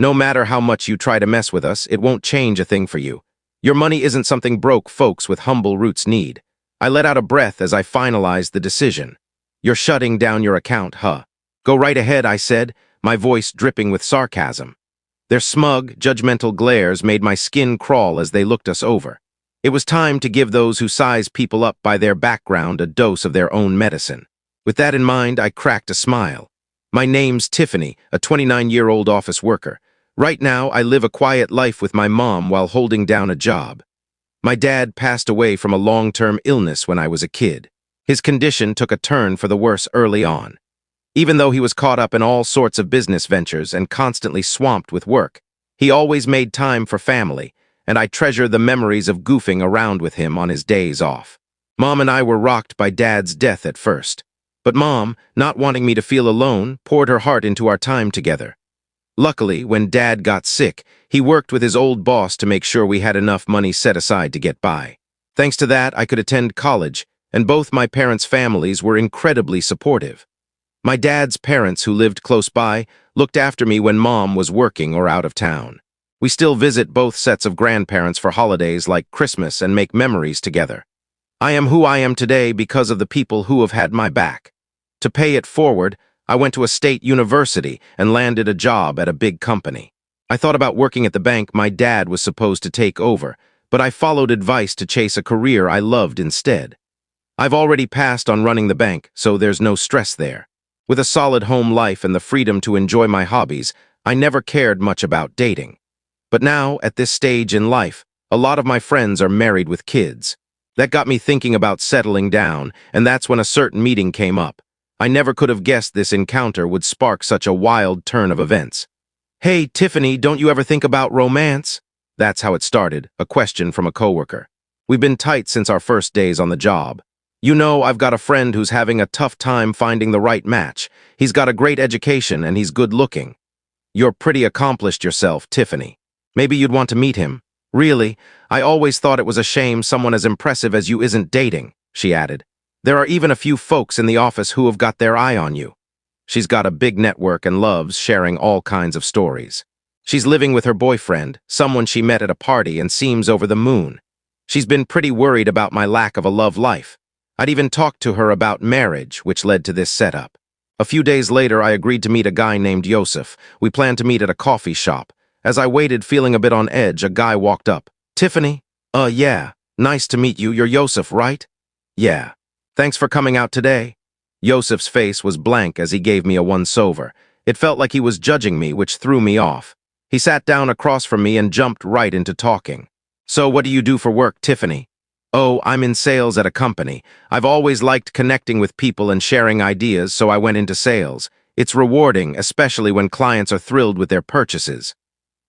No matter how much you try to mess with us, it won't change a thing for you. Your money isn't something broke folks with humble roots need. I let out a breath as I finalized the decision. You're shutting down your account, huh? Go right ahead, I said, my voice dripping with sarcasm. Their smug, judgmental glares made my skin crawl as they looked us over. It was time to give those who size people up by their background a dose of their own medicine. With that in mind, I cracked a smile. My name's Tiffany, a 29-year-old office worker. Right now, I live a quiet life with my mom while holding down a job. My dad passed away from a long-term illness when I was a kid. His condition took a turn for the worse early on. Even though he was caught up in all sorts of business ventures and constantly swamped with work, he always made time for family, and I treasure the memories of goofing around with him on his days off. Mom and I were rocked by Dad's death at first, but Mom, not wanting me to feel alone, poured her heart into our time together. Luckily, when Dad got sick, he worked with his old boss to make sure we had enough money set aside to get by. Thanks to that, I could attend college, and both my parents' families were incredibly supportive. My dad's parents, who lived close by, looked after me when Mom was working or out of town. We still visit both sets of grandparents for holidays like Christmas and make memories together. I am who I am today because of the people who have had my back. To pay it forward, I went to a state university and landed a job at a big company. I thought about working at the bank my dad was supposed to take over, but I followed advice to chase a career I loved instead. I've already passed on running the bank, so there's no stress there. With a solid home life and the freedom to enjoy my hobbies, I never cared much about dating. But now, at this stage in life, a lot of my friends are married with kids. That got me thinking about settling down, and that's when a certain meeting came up. I never could have guessed this encounter would spark such a wild turn of events. "Hey, Tiffany, don't you ever think about romance?" That's how it started, a question from a coworker. We've been tight since our first days on the job. You know, I've got a friend who's having a tough time finding the right match. He's got a great education and he's good looking. You're pretty accomplished yourself, Tiffany. Maybe you'd want to meet him. Really, I always thought it was a shame someone as impressive as you isn't dating, she added. There are even a few folks in the office who have got their eye on you. She's got a big network and loves sharing all kinds of stories. She's living with her boyfriend, someone she met at a party, and seems over the moon. She's been pretty worried about my lack of a love life. I'd even talked to her about marriage, which led to this setup. A few days later, I agreed to meet a guy named Joseph. We planned to meet at a coffee shop. As I waited, feeling a bit on edge, a guy walked up. "Tiffany? Yeah. Nice to meet you. You're Joseph, right?" "Yeah. Thanks for coming out today." Joseph's face was blank as he gave me a once-over. It felt like he was judging me, which threw me off. He sat down across from me and jumped right into talking. "So what do you do for work, Tiffany?" "Oh, I'm in sales at a company. I've always liked connecting with people and sharing ideas, so I went into sales. It's rewarding, especially when clients are thrilled with their purchases."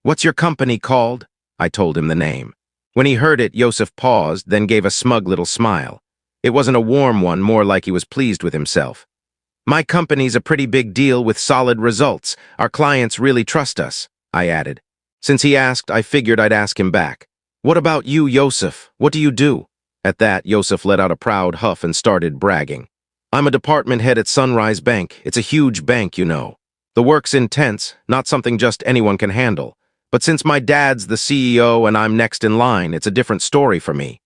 "What's your company called?" I told him the name. When he heard it, Joseph paused, then gave a smug little smile. It wasn't a warm one, more like he was pleased with himself. "My company's a pretty big deal with solid results. Our clients really trust us," I added. Since he asked, I figured I'd ask him back. "What about you, Joseph? What do you do?" At that, Joseph let out a proud huff and started bragging. "I'm a department head at Sunrise Bank. It's a huge bank, you know. The work's intense, not something just anyone can handle. But since my dad's the CEO and I'm next in line, it's a different story for me."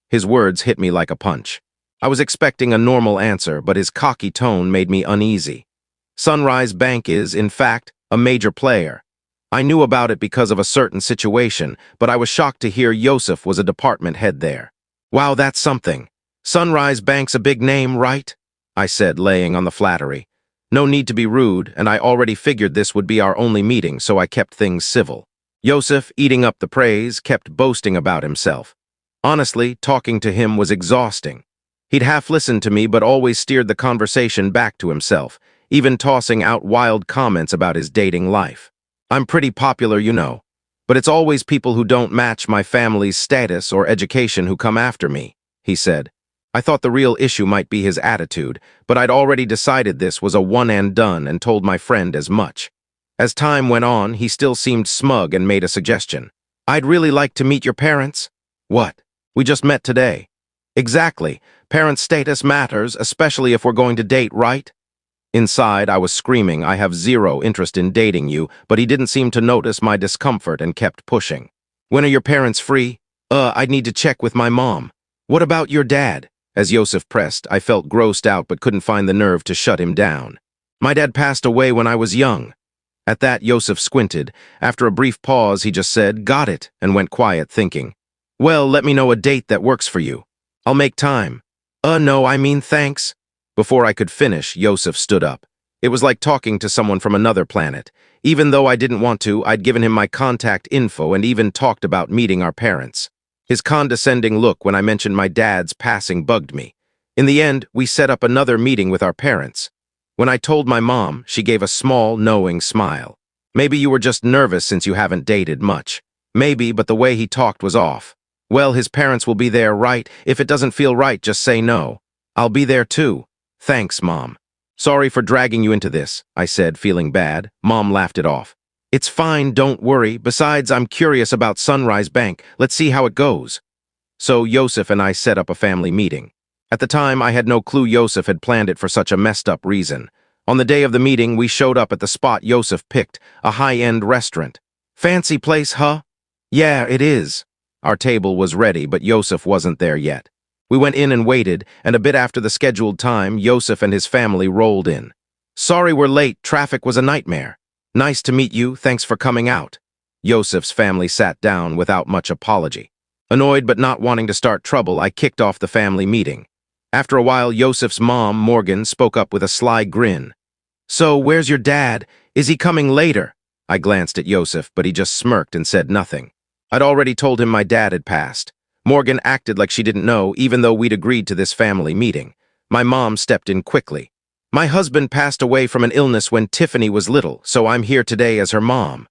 His words hit me like a punch. I was expecting a normal answer, but his cocky tone made me uneasy. Sunrise Bank is, in fact, a major player. I knew about it because of a certain situation, but I was shocked to hear Joseph was a department head there. "Wow, that's something. Sunrise Bank's a big name, right?" I said, laying on the flattery. No need to be rude, and I already figured this would be our only meeting, so I kept things civil. Joseph, eating up the praise, kept boasting about himself. Honestly, talking to him was exhausting. He'd half listened to me but always steered the conversation back to himself, even tossing out wild comments about his dating life. "I'm pretty popular, you know. But it's always people who don't match my family's status or education who come after me," he said. I thought the real issue might be his attitude, but I'd already decided this was a one and done and told my friend as much. As time went on, he still seemed smug and made a suggestion. "I'd really like to meet your parents." "What? We just met today." "Exactly. Parent status matters, especially if we're going to date, right?" Inside, I was screaming, I have zero interest in dating you, but he didn't seem to notice my discomfort and kept pushing. When are your parents free? I'd need to check with my mom. What about your dad? As Yosef pressed, I felt grossed out but couldn't find the nerve to shut him down. My dad passed away when I was young. At that, Yosef squinted. After a brief pause, he just said, got it, and went quiet, thinking. Well, let me know a date that works for you. I'll make time. No, I mean thanks. Before I could finish, Yosef stood up. It was like talking to someone from another planet. Even though I didn't want to, I'd given him my contact info and even talked about meeting our parents. His condescending look when I mentioned my dad's passing bugged me. In the end, we set up another meeting with our parents. When I told my mom, she gave a small, knowing smile. Maybe you were just nervous since you haven't dated much. Maybe, but the way he talked was off. Well, his parents will be there, right? If it doesn't feel right, just say no. I'll be there too. Thanks, Mom. Sorry for dragging you into this, I said, feeling bad. Mom laughed it off. It's fine, don't worry. Besides, I'm curious about Sunrise Bank. Let's see how it goes. So Yosef and I set up a family meeting. At the time, I had no clue Yosef had planned it for such a messed up reason. On the day of the meeting, we showed up at the spot Yosef picked, a high-end restaurant. Fancy place, huh? Yeah, it is. Our table was ready, but Yosef wasn't there yet. We went in and waited, and a bit after the scheduled time, Yosef and his family rolled in. Sorry we're late, traffic was a nightmare. Nice to meet you, thanks for coming out. Yosef's family sat down without much apology. Annoyed but not wanting to start trouble, I kicked off the family meeting. After a while, Yosef's mom, Morgan, spoke up with a sly grin. So, where's your dad? Is he coming later? I glanced at Yosef, but he just smirked and said nothing. I'd already told him my dad had passed. Morgan acted like she didn't know, even though we'd agreed to this family meeting. My mom stepped in quickly. My husband passed away from an illness when Tiffany was little, so I'm here today as her mom.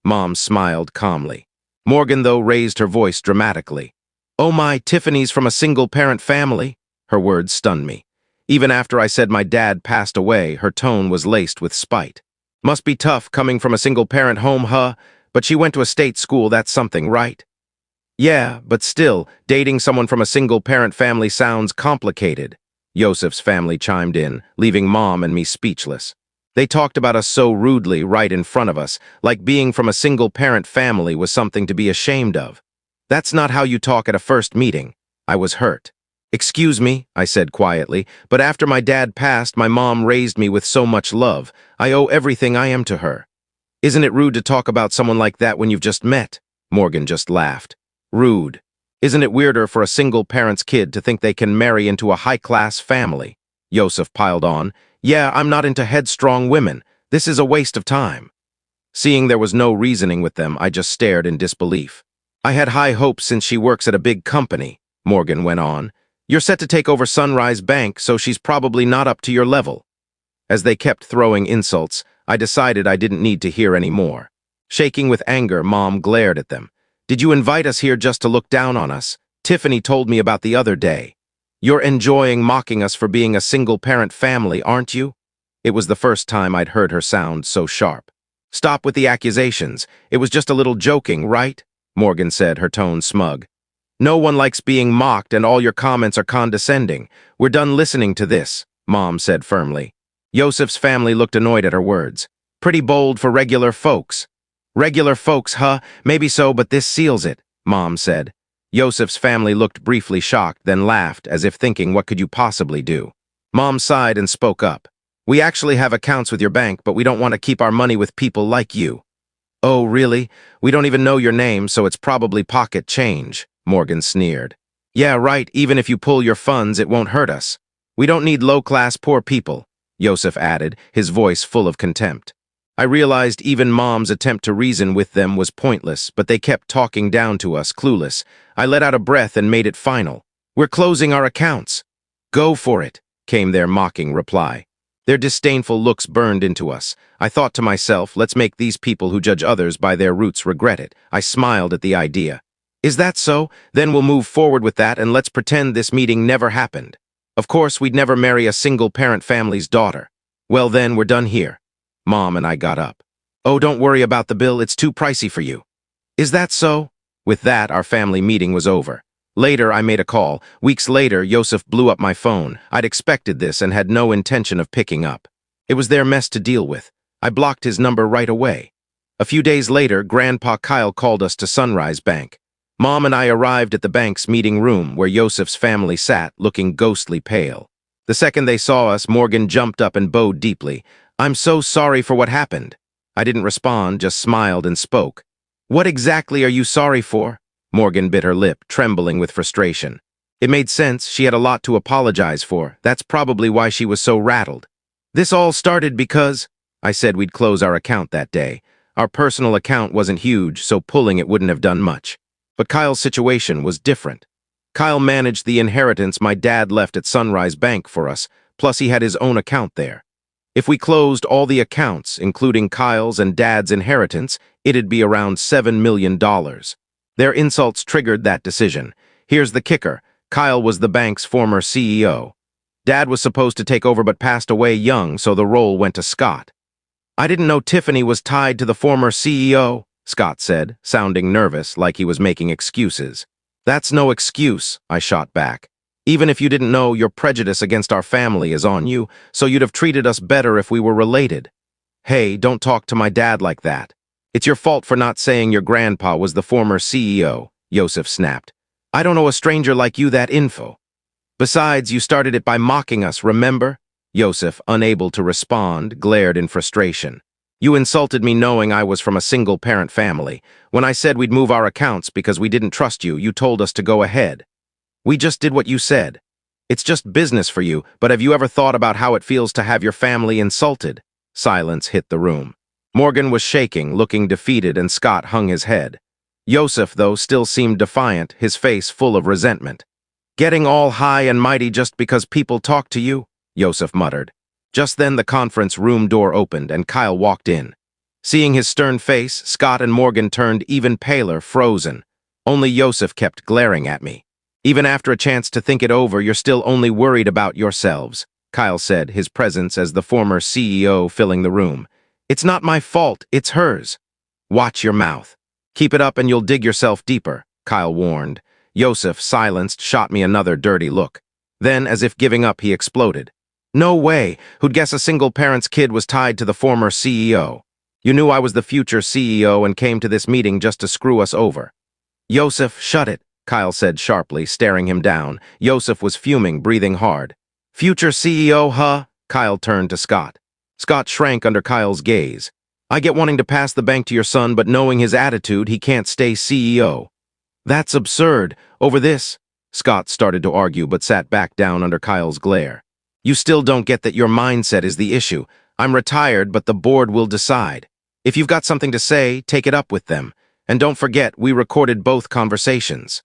Mom smiled calmly. Morgan, though, raised her voice dramatically. Oh my, Tiffany's from a single-parent family? Her words stunned me. Even after I said my dad passed away, her tone was laced with spite. Must be tough coming from a single-parent home, huh? But she went to a state school, that's something, right? Yeah, but still, dating someone from a single-parent family sounds complicated. Yosef's family chimed in, leaving Mom and me speechless. They talked about us so rudely right in front of us, like being from a single-parent family was something to be ashamed of. That's not how you talk at a first meeting. I was hurt. Excuse me, I said quietly, but after my dad passed, my mom raised me with so much love. I owe everything I am to her. Isn't it rude to talk about someone like that when you've just met? Morgan just laughed. Rude. Isn't it weirder for a single-parent's kid to think they can marry into a high-class family? Yosef piled on. Yeah, I'm not into headstrong women. This is a waste of time. Seeing there was no reasoning with them, I just stared in disbelief. I had high hopes since she works at a big company, Morgan went on. You're set to take over Sunrise Bank, so she's probably not up to your level. As they kept throwing insults, I decided I didn't need to hear any more. Shaking with anger, Mom glared at them. Did you invite us here just to look down on us? Tiffany told me about the other day. You're enjoying mocking us for being a single-parent family, aren't you? It was the first time I'd heard her sound so sharp. Stop with the accusations. It was just a little joking, right? Morgan said, her tone smug. No one likes being mocked and all your comments are condescending. We're done listening to this, Mom said firmly. Yosef's family looked annoyed at her words. Pretty bold for regular folks. Regular folks, huh? Maybe so, but this seals it, Mom said. Yosef's family looked briefly shocked, then laughed, as if thinking, what could you possibly do? Mom sighed and spoke up. We actually have accounts with your bank, but we don't want to keep our money with people like you. Oh, really? We don't even know your name, so it's probably pocket change, Morgan sneered. Yeah, right, even if you pull your funds, it won't hurt us. We don't need low-class poor people, Yosef added, his voice full of contempt. I realized even Mom's attempt to reason with them was pointless, but they kept talking down to us, clueless. I let out a breath and made it final. We're closing our accounts. Go for it, came their mocking reply. Their disdainful looks burned into us. I thought to myself, let's make these people who judge others by their roots regret it. I smiled at the idea. Is that so? Then we'll move forward with that and let's pretend this meeting never happened. Of course, we'd never marry a single-parent family's daughter. Well then, we're done here. Mom and I got up. Oh, don't worry about the bill, it's too pricey for you. Is that so? With that, our family meeting was over. Later, I made a call. Weeks later, Yosef blew up my phone. I'd expected this and had no intention of picking up. It was their mess to deal with. I blocked his number right away. A few days later, Grandpa Kyle called us to Sunrise Bank. Mom and I arrived at the bank's meeting room where Yosef's family sat, looking ghostly pale. The second they saw us, Morgan jumped up and bowed deeply. "I'm so sorry for what happened." I didn't respond, just smiled and spoke. "What exactly are you sorry for?" Morgan bit her lip, trembling with frustration. It made sense. She had a lot to apologize for. That's probably why she was so rattled. "This all started because," I said we'd close our account that day. Our personal account wasn't huge, so pulling it wouldn't have done much. But Kyle's situation was different. Kyle managed the inheritance my dad left at Sunrise Bank for us, plus he had his own account there. If we closed all the accounts, including Kyle's and Dad's inheritance, it'd be around $7 million. Their insults triggered that decision. Here's the kicker. Kyle was the bank's former CEO. Dad was supposed to take over but passed away young, so the role went to Scott. "I didn't know Tiffany was tied to the former CEO, Scott said, sounding nervous, like he was making excuses. "That's no excuse," I shot back. "Even if you didn't know, your prejudice against our family is on you, so you'd have treated us better if we were related." "Hey, don't talk to my dad like that. It's your fault for not saying your grandpa was the former CEO, Yosef snapped. "I don't owe a stranger like you that info. Besides, you started it by mocking us, remember?" Yosef, unable to respond, glared in frustration. "You insulted me knowing I was from a single-parent family. When I said we'd move our accounts because we didn't trust you, you told us to go ahead. We just did what you said. It's just business for you, but have you ever thought about how it feels to have your family insulted?" Silence hit the room. Morgan was shaking, looking defeated, and Scott hung his head. Yosef, though, still seemed defiant, his face full of resentment. "Getting all high and mighty just because people talk to you?" Yosef muttered. Just then the conference room door opened and Kyle walked in. Seeing his stern face, Scott and Morgan turned even paler, frozen. Only Yosef kept glaring at me. "Even after a chance to think it over, you're still only worried about yourselves," Kyle said, his presence as the former CEO filling the room. "It's not my fault, it's hers." "Watch your mouth. Keep it up and you'll dig yourself deeper," Kyle warned. Yosef, silenced, shot me another dirty look. Then, as if giving up, he exploded. "No way! Who'd guess a single-parent's kid was tied to the former CEO? You knew I was the future CEO and came to this meeting just to screw us over." "Yosef, shut it," Kyle said sharply, staring him down. Yosef was fuming, breathing hard. "Future CEO, huh?" Kyle turned to Scott. Scott shrank under Kyle's gaze. "I get wanting to pass the bank to your son, but knowing his attitude, he can't stay CEO." "That's absurd. Over this," Scott started to argue but sat back down under Kyle's glare. "You still don't get that your mindset is the issue. I'm retired, but the board will decide. If you've got something to say, take it up with them. And don't forget, we recorded both conversations."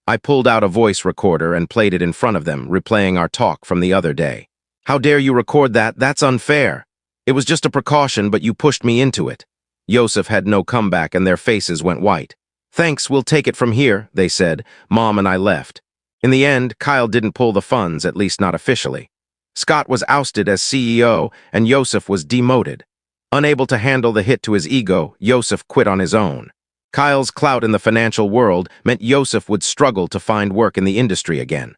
I pulled out a voice recorder and played it in front of them, replaying our talk from the other day. "How dare you record that? That's unfair. It was just a precaution, but you pushed me into it." Yosef had no comeback and their faces went white. "Thanks, we'll take it from here," they said. Mom and I left. In the end, Kyle didn't pull the funds, at least not officially. Scott was ousted as CEO, and Yosef was demoted. Unable to handle the hit to his ego, Yosef quit on his own. Kyle's clout in the financial world meant Yosef would struggle to find work in the industry again.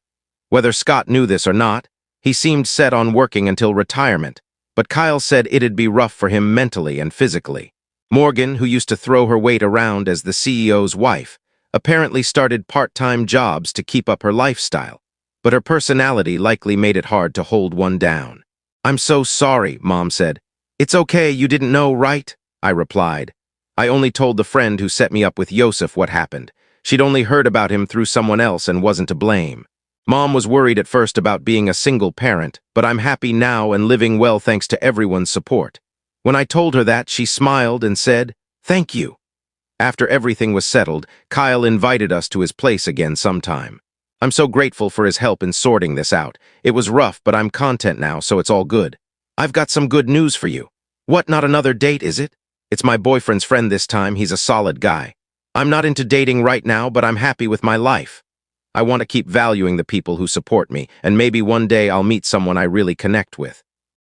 Whether Scott knew this or not, he seemed set on working until retirement, but Kyle said it'd be rough for him mentally and physically. Morgan, who used to throw her weight around as the CEO's wife, apparently started part-time jobs to keep up her lifestyle, but her personality likely made it hard to hold one down. "I'm so sorry," Mom said. "It's okay, you didn't know, right?" I replied. I only told the friend who set me up with Yosef what happened. She'd only heard about him through someone else and wasn't to blame. Mom was worried at first about being a single parent, but I'm happy now and living well thanks to everyone's support. When I told her that, she smiled and said, "Thank you." After everything was settled, Kyle invited us to his place again sometime. I'm so grateful for his help in sorting this out. It was rough, but I'm content now, so it's all good. "I've got some good news for you." "What, not another date, is it?" "It's my boyfriend's friend this time. He's a solid guy. I'm not into dating right now, but I'm happy with my life. I want to keep valuing the people who support me, and maybe one day I'll meet someone I really connect with."